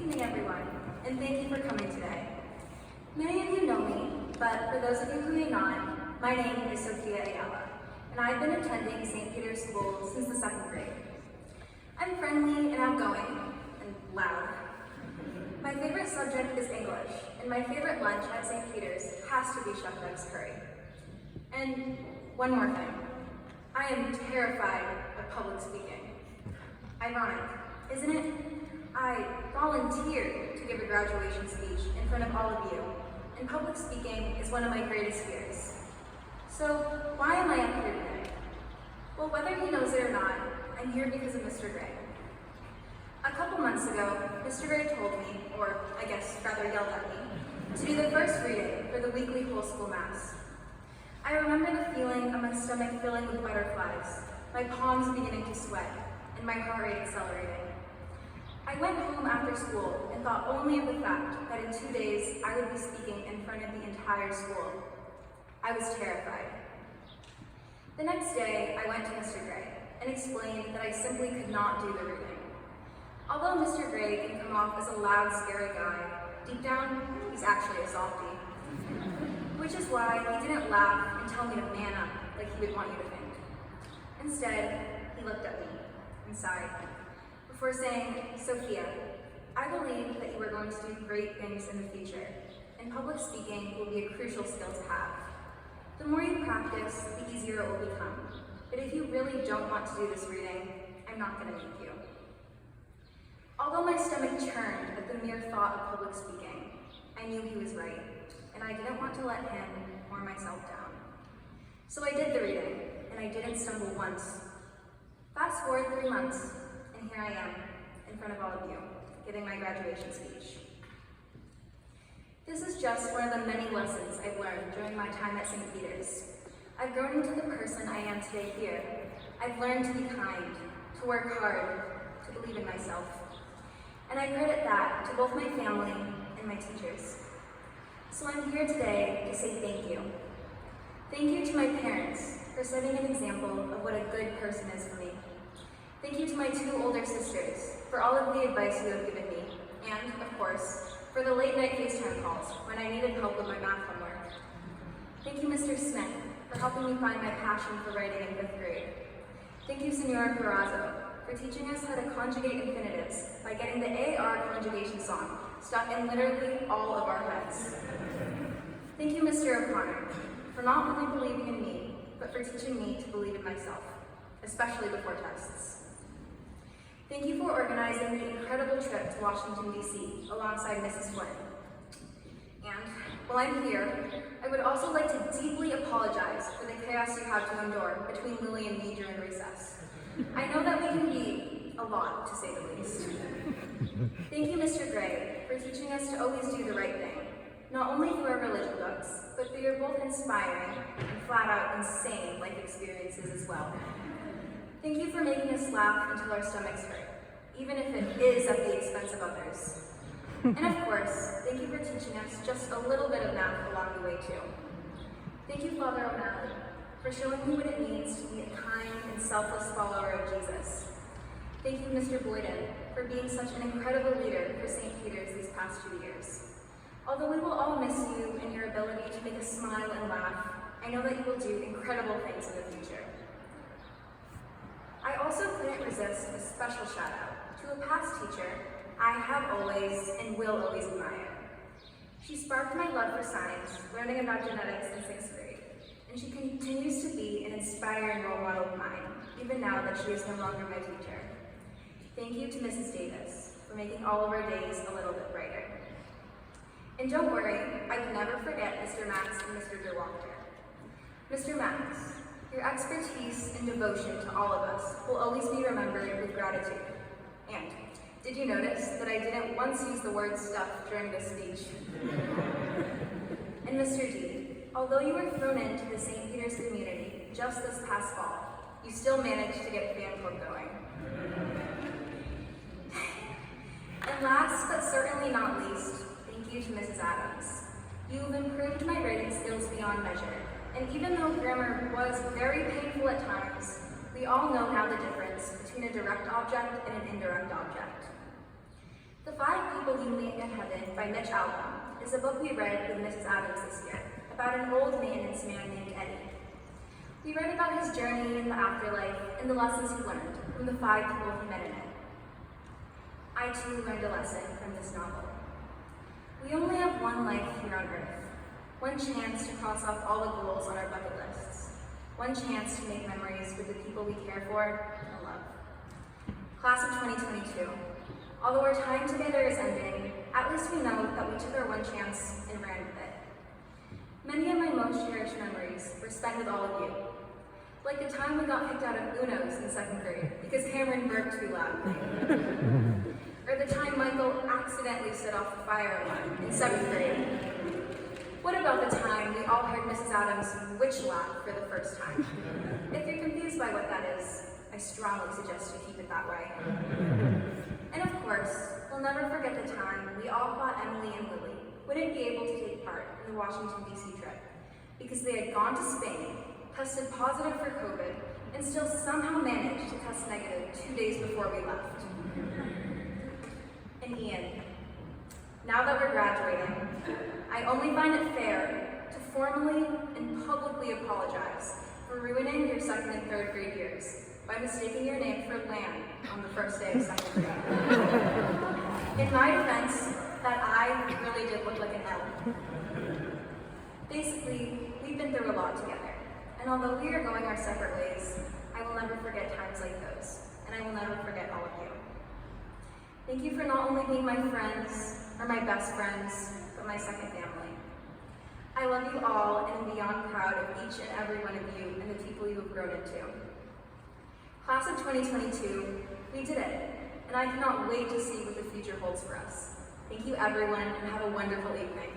evening, everyone, and thank you for coming today. Many of you know me, but for those of you who may not, my name is Sofia, and I've been attending St. Peter's School since the 2nd grade. I'm friendly and outgoing, and loud. My favorite subject is English, and my favorite lunch at St. Peter's has to be Chef Doug's curry. And one more thing, I am terrified of public speaking. Ironic, isn't it? I volunteered to give a graduation speech in front of all of you, and public speaking is one of my greatest fears. So why am I up here today? Well, whether he knows it or not, I'm here because of Mr. Gray. A couple months ago, Mr. Gray told me, or I guess rather yelled at me, to do the first reading for the weekly whole school mass. I remember the feeling of my stomach filling with butterflies, my palms beginning to sweat, and my heart rate accelerating. I went home after school and thought only of the fact that in 2 days I would be speaking in front of the entire school. I was terrified. The next day, I went to Mr. Gray and explained that I simply could not do the reading. Although Mr. Gray can come off as a loud, scary guy, deep down, he's actually a softie. Which is why he didn't laugh and tell me to man up like he would want you to think. Instead, he looked at me and sighed before saying, "Sophia, I believe that you are going to do great things in the future, and public speaking will be a crucial skill to have. The more you practice, the easier it will become. But if you really don't want to do this reading, I'm not going to make you." Although my stomach churned at the mere thought of public speaking, I knew he was right, and I didn't want to let him or myself down. So I did the reading, and I didn't stumble once. Fast forward 3 months, and here I am, in front of all of you, giving my graduation speech. This is just one of the many lessons I've learned during my time at St. Peter's. I've grown into the person I am today here. I've learned to be kind, to work hard, to believe in myself. And I credit that to both my family and my teachers. So I'm here today to say thank you. Thank you to my parents for setting an example of what a good person is for me. Thank you to my 2 older sisters for all of the advice you have given me, and, of course, for the late-night FaceTime calls when I needed help with my math homework. Thank you, Mr. Smith, for helping me find my passion for writing in 5th grade. Thank you, Senora Carrazzo, for teaching us how to conjugate infinitives by getting the AR conjugation song stuck in literally all of our heads. Thank you, Mr. O'Connor, for not only believing in me, but for teaching me to believe in myself, especially before tests. Thank you for organizing the incredible trip to Washington, D.C. alongside Mrs. Flynn. And while I'm here, I would also like to deeply apologize for the chaos you have to endure between Lily and me during recess. I know that we can be a lot, to say the least. Thank you, Mr. Gray, for teaching us to always do the right thing, not only through our religion books, but through your both inspiring and flat-out insane life experiences as well. Thank you for making us laugh until our stomachs hurt, even if it is at the expense of others. And of course, thank you for teaching us just a little bit of math along the way too. Thank you, Father O'Malley, for showing me what it means to be a kind and selfless follower of Jesus. Thank you, Mr. Boyden, for being such an incredible leader for St. Peter's these past 2 years. Although we will all miss you and your ability to make us smile and laugh, I know that you will do incredible things in the future. I also couldn't resist a special shout out to a past teacher I have always and will always admire. She sparked my love for science, learning about genetics in 6th grade, and she continues to be an inspiring role model of mine, even now that she is no longer my teacher. Thank you to Mrs. Davis for making all of our days a little bit brighter. And don't worry, I can never forget Mr. Max and Mr. Derwachter. Mr. Max, your expertise and devotion to all of us will always be remembered with gratitude. And did you notice that I didn't once use the word stuff during this speech? And Mr. D, although you were thrown into the St. Peter's community just this past fall, you still managed to get fan club going. And last but certainly not least, thank you to Mrs. Adams. You've improved my writing skills beyond measure, and even though grammar was very painful at times, we all know now the difference between a direct object and an indirect object. The Five People You Meet in Heaven by Mitch Albom is a book we read with Mrs. Adams this year about an old maintenance man named Eddie. We read about his journey in the afterlife and the lessons he learned from the five people he met in it. I too learned a lesson from this novel. We only have one life here on earth, one chance to cross off all the goals on our bucket lists, one chance to make memories with the people we care for and love. Class of 2022, although our time together is ending, at least we know that we took our one chance and ran with it. Many of my most cherished memories were spent with all of you. Like the time we got kicked out of Uno's in 2nd grade because Cameron burped too loudly. Or the time Michael accidentally set off the fire alarm in 7th grade. What about the time we all heard Mrs. Adams' witch laugh for the first time? If you're confused by what that is, I strongly suggest you keep it that way. And of course, we'll never forget the time we all thought Emily and Lily wouldn't be able to take part in the Washington, D.C. trip because they had gone to Spain, tested positive for COVID, and still somehow managed to test negative 2 days before we left. And Ian, now that we're graduating, I only find it fair to formally and publicly apologize for ruining your 2nd and 3rd grade years by mistaking your name for Lan on the first day of 2nd grade. In my defense, that I really did look like an L. Basically, we've been through a lot together, and although we are going our separate ways, I will never forget times like those, and I will never forget all of you. Thank you for not only being my friends, or my best friends, but my second family. I love you all and am beyond proud of each and every one of you and the people you have grown into. Class of 2022, we did it, and I cannot wait to see what the future holds for us. Thank you everyone, and have a wonderful evening.